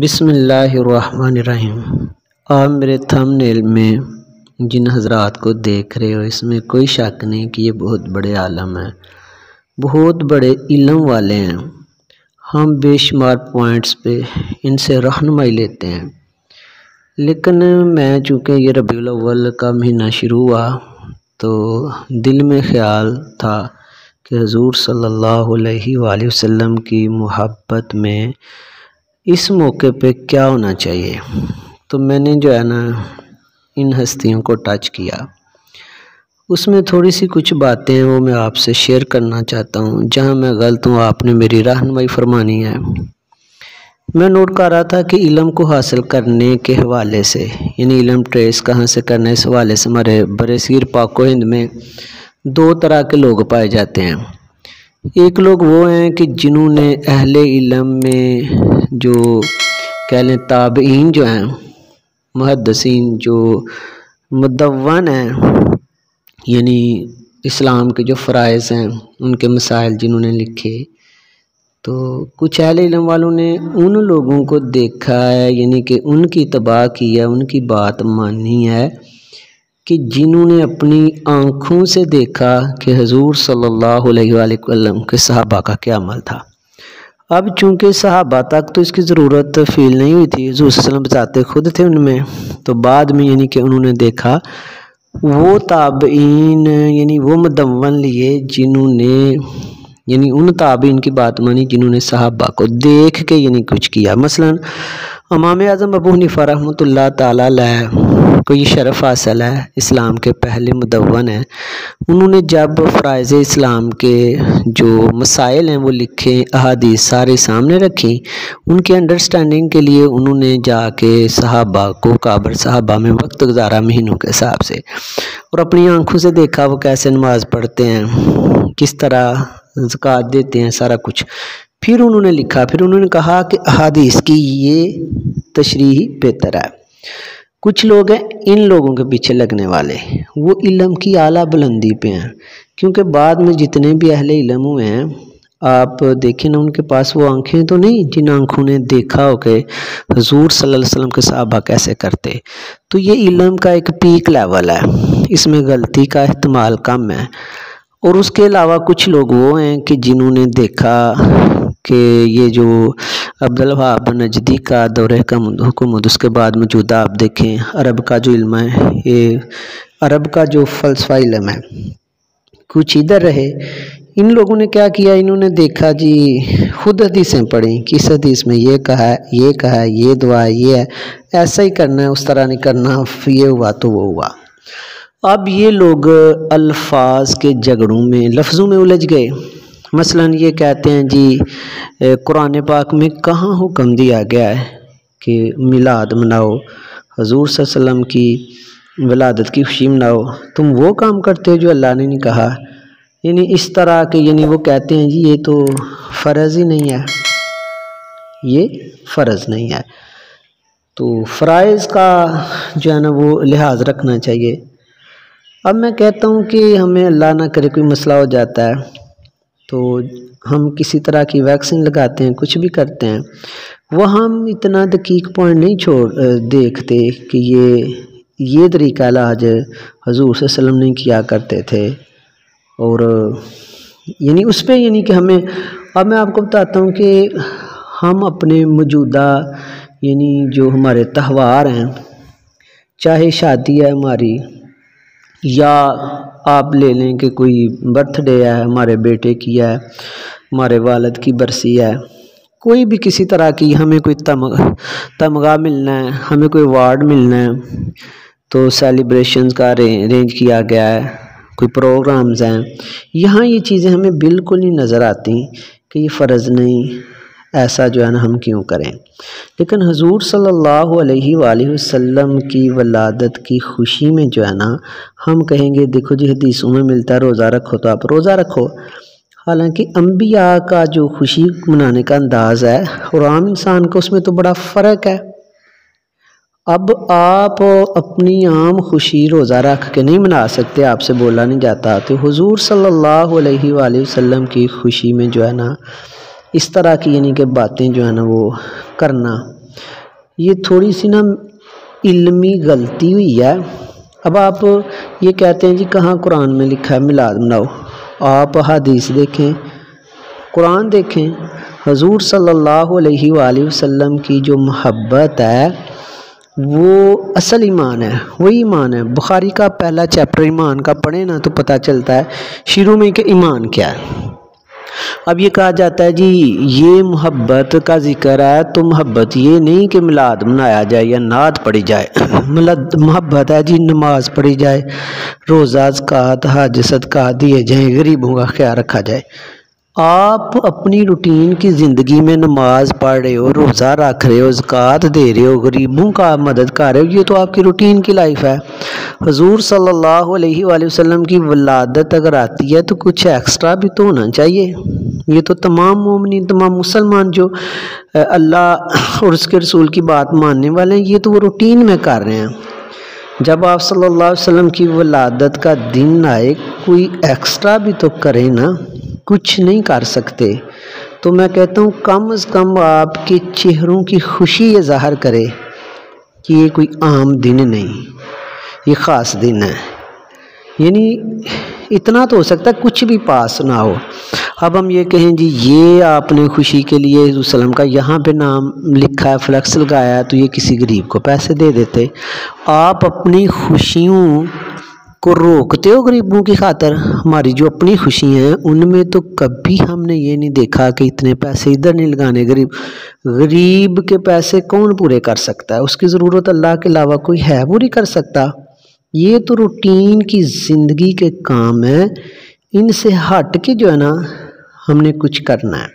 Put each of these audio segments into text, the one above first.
بسم اللہ الرحمن الرحیم۔ آپ میرے تھمبنیل میں جن حضرات کو دیکھ رہے ہو اس میں کوئی شک نہیں کہ یہ بہت بڑے عالم ہیں، بہت بڑے علم والے ہیں۔ ہم بے شمار پوائنٹس پہ ان سے رہنمائی لیتے ہیں، لیکن میں چونکہ یہ ربیع الاول کا مہینہ شروع ہوا تو دل میں خیال تھا کہ حضور صلی اللہ علیہ وآلہ وسلم کی محبت میں اس موقع پہ کیا ہونا چاہیے، تو میں نے ان ہستیوں کو ٹچ کیا۔ اس میں تھوڑی سی کچھ باتیں ہیں وہ میں آپ سے شیئر کرنا چاہتا ہوں، جہاں میں غلط ہوں آپ نے میری رہنمائی فرمانی ہے۔ میں نوٹ کر رہا تھا کہ علم کو حاصل کرنے کے حوالے سے، یعنی علم ٹریس کہاں سے کرنا ہے، اس حوالے سے ہمارے برصغیر پاک و ہند میں دو طرح کے لوگ پائے جاتے ہیں۔ ایک لوگ وہ ہیں کہ جنہوں نے اہل علم میں جو کہہ لیں تابعین جو ہیں، محدثین جو مدون ہیں، یعنی اسلام کے جو فرائض ہیں ان کے مسائل جنہوں نے لکھے، تو کچھ اہل علم والوں نے ان لوگوں کو دیکھا ہے، یعنی کہ ان کی اتباع کی ہے، ان کی بات مانی ہے کہ جنہوں نے اپنی آنکھوں سے دیکھا کہ حضور صلی اللہ علیہ وآلہ وسلم کے صحابہ کا کیا عمل تھا۔ اب چونکہ صحابہ تک تو اس کی ضرورت فیل نہیں ہوئی تھی، حضور صلی اللہ علیہ وسلم بتاتے خود تھے ان میں، تو بعد میں یعنی کہ انہوں نے دیکھا وہ تابعین، یعنی وہ مدون لیے جنہوں نے یعنی ان تابعین کی بات مانی جنہوں نے صحابہ کو دیکھ کے یعنی کچھ کیا۔ مثلا امام اعظم ابو حنیفہ رحمۃ اللہ تعالیٰ علیہ کو یہ شرف حاصل ہے، اسلام کے پہلے مدون ہیں۔ انہوں نے جب فرائض اسلام کے جو مسائل ہیں وہ لکھے، احادیث سارے سامنے رکھی، ان کے انڈرسٹینڈنگ کے لیے انہوں نے جا کے صحابہ کو کابر صحابہ میں وقت گزارا مہینوں کے حساب سے، اور اپنی آنکھوں سے دیکھا وہ کیسے نماز پڑھتے ہیں، کس طرح زکوٰۃ دیتے ہیں، سارا کچھ۔ پھر انہوں نے لکھا، پھر انہوں نے کہا کہ احادیث کی یہ تشریح بہتر ہے۔ کچھ لوگ ہیں ان لوگوں کے پیچھے لگنے والے، وہ علم کی اعلیٰ بلندی پہ ہیں، کیونکہ بعد میں جتنے بھی اہل علم ہوئے ہیں آپ دیکھیں نا، ان کے پاس وہ آنکھیں تو نہیں جن آنکھوں نے دیکھا ہو کہ حضور صلی اللہ علیہ وسلم کے صحابہ کیسے کرتے۔ تو یہ علم کا ایک پیک لیول ہے، اس میں غلطی کا احتمال کم ہے۔ اور اس کے علاوہ کچھ لوگ وہ ہیں کہ جنہوں نے دیکھا کہ یہ جو عبدالوہاب نجدی کا دور حکومت، اس کے بعد موجودہ آپ دیکھیں عرب کا جو علم ہے، یہ عرب کا جو فلسفہ علم ہے، کچھ ادھر رہے۔ ان لوگوں نے کیا کیا، انہوں نے دیکھا جی خود حدیثیں پڑھیں، کس حدیث میں یہ کہا ہے، یہ دعا ہے، یہ ہے، ایسا ہی کرنا ہے، اس طرح نہیں کرنا، یہ ہوا تو وہ ہوا۔ اب یہ لوگ الفاظ کے جھگڑوں میں، لفظوں میں الجھ گئے۔ مثلا یہ کہتے ہیں جی قرآن پاک میں کہاں حکم دیا گیا ہے کہ میلاد مناؤ، حضور صلی اللہ علیہ وسلم کی ولادت کی خوشی مناؤ، تم وہ کام کرتے ہو جو اللہ نے نہیں کہا۔ یعنی اس طرح کے یعنی وہ کہتے ہیں جی یہ تو فرض ہی نہیں ہے، یہ فرض نہیں ہے۔ تو فرائض کا جو ہے نا وہ لحاظ رکھنا چاہیے۔ اب میں کہتا ہوں کہ ہمیں اللہ نہ کرے کوئی مسئلہ ہو جاتا ہے تو ہم کسی طرح کی ویکسین لگاتے ہیں، کچھ بھی کرتے ہیں، وہ ہم اتنا دقیق پوائنٹ نہیں دیکھتے کہ یہ طریقہ علاج حضور صلی اللہ علیہ وسلم نہیں کیا کرتے تھے، اور یعنی اس پہ یعنی کہ ہمیں، اب میں آپ کو بتاتا ہوں کہ ہم اپنے موجودہ یعنی جو ہمارے تہوار ہیں، چاہے شادی ہے ہماری، یا آپ لے لیں کہ کوئی برتھ ڈے ہے ہمارے بیٹے کی ہے، ہمارے والد کی برسی ہے، کوئی بھی کسی طرح کی ہمیں کوئی تمغہ ملنا ہے، ہمیں کوئی ایوارڈ ملنا ہے، تو سیلیبریشنز کا ارینج کیا گیا ہے، کوئی پروگرامز ہیں، یہاں یہ چیزیں ہمیں بالکل نہیں نظر آتی کہ یہ فرض نہیں، ایسا جو ہے نا ہم کیوں کریں۔ لیکن حضور صلی اللہ علیہ وآلہ وسلم کی ولادت کی خوشی میں جو ہے نا ہم کہیں گے دیکھو جی حدیثوں میں ملتا ہے روزہ رکھو تو آپ روزہ رکھو، حالانکہ انبیاء کا جو خوشی منانے کا انداز ہے اور عام انسان کا اس میں تو بڑا فرق ہے۔ اب آپ اپنی عام خوشی روزہ رکھ کے نہیں منا سکتے، آپ سے بولا نہیں جاتا، تو حضور صلی اللہ علیہ وآلہ وسلم کی خوشی میں جو ہے نا اس طرح کی یعنی کہ باتیں جو ہے نا وہ کرنا یہ تھوڑی سی نا علمی غلطی ہوئی ہے۔ اب آپ یہ کہتے ہیں جی کہاں قرآن میں لکھا ہے میلاد مناؤ، آپ حدیث دیکھیں، قرآن دیکھیں۔ حضور صلی اللہ علیہ وآلہ وسلم کی جو محبت ہے وہ اصل ایمان ہے، وہی ایمان ہے۔ بخاری کا پہلا چیپٹر ایمان کا پڑھیں نا تو پتہ چلتا ہے شروع میں کہ ایمان کیا ہے۔ اب یہ کہا جاتا ہے جی یہ محبت کا ذکر ہے تو محبت یہ نہیں کہ میلاد منایا جائے یا نعت پڑھی جائے، محبت ہے جی نماز پڑھی جائے، روزہ زکوٰۃ حج صدقہ دیے جائیں، غریبوں کا خیال رکھا جائے۔ آپ اپنی روٹین کی زندگی میں نماز پڑھ رہے ہو، روزہ رکھ رہے ہو، زکوٰۃ دے رہے ہو، غریبوں کا مدد کر رہے ہو، یہ تو آپ کی روٹین کی لائف ہے۔ حضور صلی اللہ علیہ وآلہ وسلم کی ولادت اگر آتی ہے تو کچھ ایکسٹرا بھی تو ہونا چاہیے۔ یہ تو تمام مومنین، تمام مسلمان جو اللہ اور اس کے رسول کی بات ماننے والے ہیں، یہ تو وہ روٹین میں کر رہے ہیں۔ جب آپ صلی اللہ علیہ وسلم کی ولادت کا دن آئے کوئی ایکسٹرا بھی تو کرے نا، کچھ نہیں کر سکتے تو میں کہتا ہوں کم از کم آپ کے چہروں کی خوشی یہ ظاہر کرے کہ یہ کوئی عام دن نہیں، یہ خاص دن ہے۔ یعنی اتنا تو ہو سکتا ہے کچھ بھی پاس نہ ہو۔ اب ہم یہ کہیں جی یہ آپ نے خوشی کے لیے حضور صلی اللہ علیہ وسلم کا یہاں پہ نام لکھا ہے، فلیکس لگایا ہے، تو یہ کسی غریب کو پیسے دے دیتے۔ آپ اپنی خوشیوں کو روکتے ہو غریبوں کی خاطر۔ ہماری جو اپنی خوشی ہیں ان میں تو کبھی ہم نے یہ نہیں دیکھا کہ اتنے پیسے ادھر نہیں لگانے، غریب کے پیسے کون پورے کر سکتا ہے؟ اس کی ضرورت اللہ کے علاوہ کوئی ہے پوری کر سکتا؟ یہ تو روٹین کی زندگی کے کام ہیں، ان سے ہٹ کے جو ہے نا ہم نے کچھ کرنا ہے۔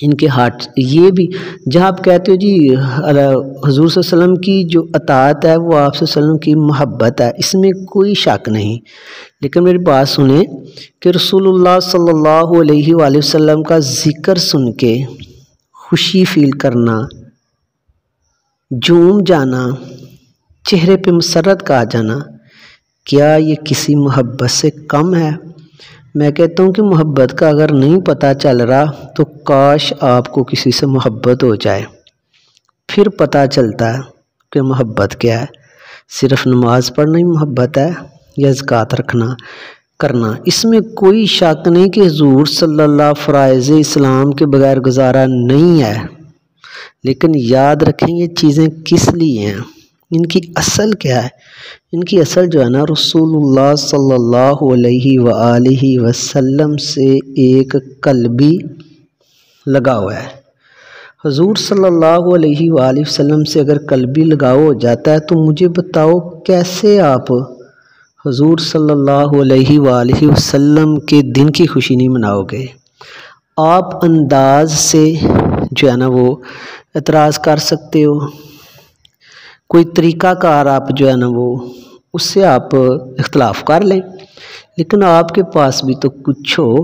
ان کے ہاتھ یہ بھی جہاں آپ کہتے ہو جی حضور صلی اللہ علیہ وسلم کی جو اطاعت ہے وہ آپ صلی اللہ علیہ وسلم کی محبت ہے، اس میں کوئی شک نہیں، لیکن میری بات سنیں کہ رسول اللہ صلی اللہ علیہ وآلہ وسلم کا ذکر سن کے خوشی فیل کرنا، جھوم جانا، چہرے پہ مسرت کا آ جانا، کیا یہ کسی محبت سے کم ہے؟ میں کہتا ہوں کہ محبت کا اگر نہیں پتہ چل رہا تو کاش آپ کو کسی سے محبت ہو جائے، پھر پتہ چلتا ہے کہ محبت کیا ہے۔ صرف نماز پڑھنا ہی محبت ہے یا زکوٰۃ کرنا؟ اس میں کوئی شک نہیں کہ حضور صلی اللہ فرائض اسلام کے بغیر گزارا نہیں ہے، لیکن یاد رکھیں یہ چیزیں کس لیے ہیں، ان کی اصل کیا ہے؟ ان کی اصل جو ہے نا رسول اللہ صلی اللہ علیہ وآلہ وسلم سے ایک قلبی لگاؤ ہے۔ حضور صلی اللہ علیہ وآلہ وسلم سے اگر قلبی لگاؤ ہو جاتا ہے تو مجھے بتاؤ کیسے آپ حضور صلی اللہ علیہ وآلہ وسلم کے دن کی خوشی نہیں مناؤ گے؟ آپ انداز سے جو ہے نا وہ اعتراض کر سکتے ہو، کوئی طریقہ کار آپ جو ہے نا وہ اس سے آپ اختلاف کر لیں، لیکن آپ کے پاس بھی تو کچھ ہو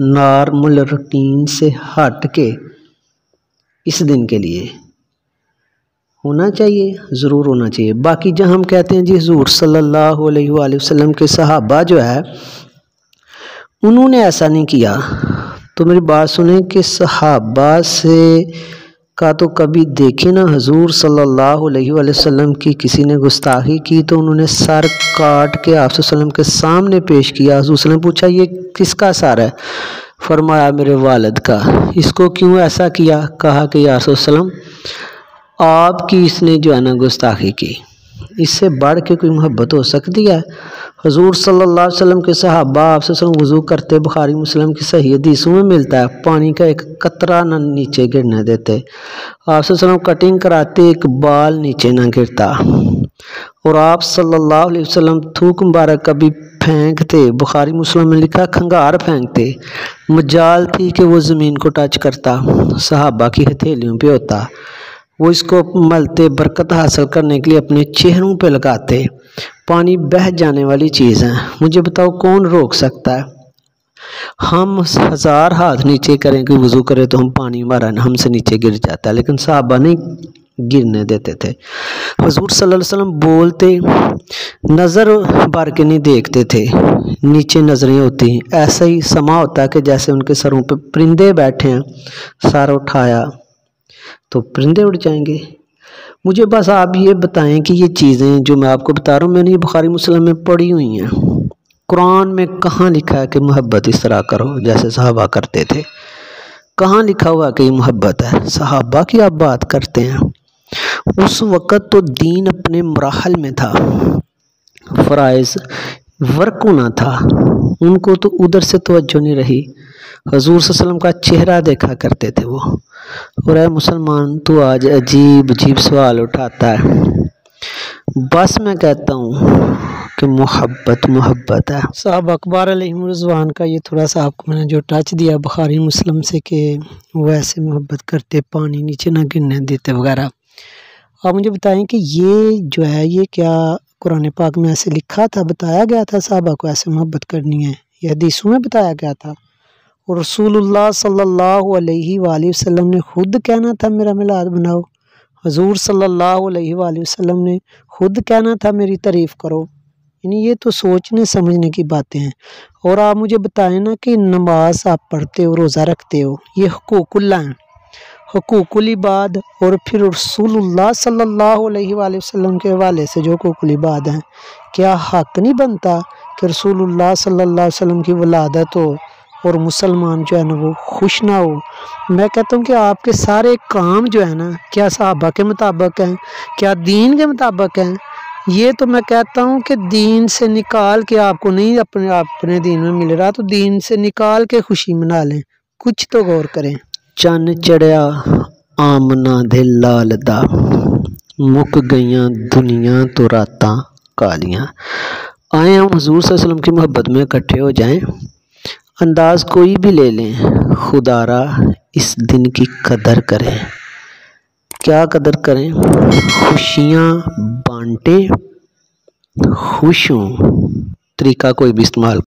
نارمل روٹین سے ہٹ کے اس دن کے لیے ہونا چاہیے، ضرور ہونا چاہیے۔ باقی جہاں ہم کہتے ہیں جی حضور صلی اللہ علیہ وآلہ وسلم کے صحابہ جو ہے انہوں نے ایسا نہیں کیا، تو میری بات سنیں کہ صحابہ سے کا تو کبھی دیکھیں نا حضور صلی اللہ علیہ وآلہ وسلم کی کسی نے گستاخی کی تو انہوں نے سر کاٹ کے آپ صلی اللہ علیہ وسلم کے سامنے پیش کیا۔ حضور صلی اللہ علیہ وسلم نے پوچھا یہ کس کا سر ہے؟ فرمایا میرے والد کا۔ اس کو کیوں ایسا کیا؟ کہا کہ یا رسول اللہ آپ کی اس نے جو ہے نا گستاخی کی، اس سے بڑھ کے کوئی محبت ہو سکتی ہے؟ حضور صلی اللہ علیہ وسلم کے صحابہ آپ سے وضو کرتے، بخاری مسلم کی صحیح حدیثوں میں ملتا ہے، پانی کا ایک قطرہ نہ نیچے گرنے دیتے، آپ سے کٹنگ کراتے ایک بال نیچے نہ گرتا، اور آپ صلی اللہ علیہ وسلم تھوک مبارک کبھی پھینکتے، بخاری مسلم میں لکھا کھنگار پھینکتے، مجال تھی کہ وہ زمین کو ٹچ کرتا، صحابہ کی ہتھیلیوں پہ ہوتا، وہ اس کو ملتے، برکت حاصل کرنے کے لیے اپنے چہروں پہ لگاتے۔ پانی بہہ جانے والی چیز ہے، مجھے بتاؤ کون روک سکتا ہے؟ ہم 1000 ہاتھ نیچے کریں کہ وضو کرے تو ہم پانی ہمارا ہم سے نیچے گر جاتا ہے، لیکن صحابہ نہیں گرنے دیتے تھے۔ حضور صلی اللہ علیہ وسلم بولتے نظر بھر کے نہیں دیکھتے تھے، نیچے نظریں ہوتی ہیں، ایسا ہی سما ہوتا ہے کہ جیسے ان کے سروں پہ پرندے بیٹھے ہیں، سر اٹھایا تو پرندے اڑ جائیں گے۔ مجھے بس آپ یہ بتائیں کہ یہ چیزیں جو میں آپ کو بتا رہا ہوں میں نے یہ بخاری مسلم میں پڑھی ہوئی ہیں، قرآن میں کہاں لکھا ہے کہ محبت اس طرح کرو جیسے صحابہ کرتے تھے؟ کہاں لکھا ہوا کہ یہ محبت ہے؟ صحابہ کی آپ بات کرتے ہیں، اس وقت تو دین اپنے مراحل میں تھا، فرائض ورک ہونا تھا، ان کو تو ادھر سے توجہ نہیں رہی۔ حضور صلی اللہ علیہ وسلم کا چہرہ دیکھا کرتے تھے وہ، اور اے مسلمان تو آج عجیب عجیب سوال اٹھاتا ہے۔ بس میں کہتا ہوں کہ محبت ہے۔ صاحب اکبر علیہ رضوان کا یہ تھوڑا سا آپ کو میں نے جو ٹچ دیا بخاری مسلم سے کہ وہ ایسے محبت کرتے، پانی نیچے نہ گرنے دیتے وغیرہ، آپ مجھے بتائیں کہ یہ جو ہے یہ کیا قرآن پاک میں ایسے لکھا تھا، بتایا گیا تھا صحابہ کو ایسے محبت کرنی ہے؟ یہ حدیثوں میں بتایا گیا تھا؟ اور رسول اللہ صلی اللہ علیہ وآلہ وسلم نے خود کہنا تھا میرا میلاد بناؤ، حضور صلی اللہ علیہ وآلہ وسلم نے خود کہنا تھا میری تعریف کرو، یعنی یہ تو سوچنے سمجھنے کی باتیں ہیں۔ اور آپ مجھے بتائیں نا کہ نماز آپ پڑھتے ہو، روزہ رکھتے ہو، یہ حقوق اللہ ہیں، حقوق العباد، اور پھر رسول اللہ صلی اللہ علیہ وآلہ وسلم کے حوالے سے جو حقوق العباد ہیں، کیا حق نہیں بنتا کہ رسول اللہ صلی اللہ علیہ وسلم کی ولادت ہو اور مسلمان جو ہے نا وہ خوش نہ ہو؟ میں کہتا ہوں کہ آپ کے سارے کام جو ہے نا کیا صحابہ کے مطابق ہیں، کیا دین کے مطابق ہیں؟ یہ تو میں کہتا ہوں کہ دین سے نکال کے آپ کو نہیں اپنے دین میں مل رہا تو دین سے نکال کے خوشی منا لیں، کچھ تو غور کریں۔ چن چڑھیا آمنا دے لال دا، مک گئیاں دنیا تو راتاں کالیاں۔ آئیں ہم حضور صلی اللہ علیہ وسلم کی محبت میں اکٹھے ہو جائیں، انداز کوئی بھی لے لیں، خدا را اس دن کی قدر کریں۔ کیا قدر کریں؟ خوشیاں بانٹیں، خوش ہوں، طریقہ کوئی بھی استعمال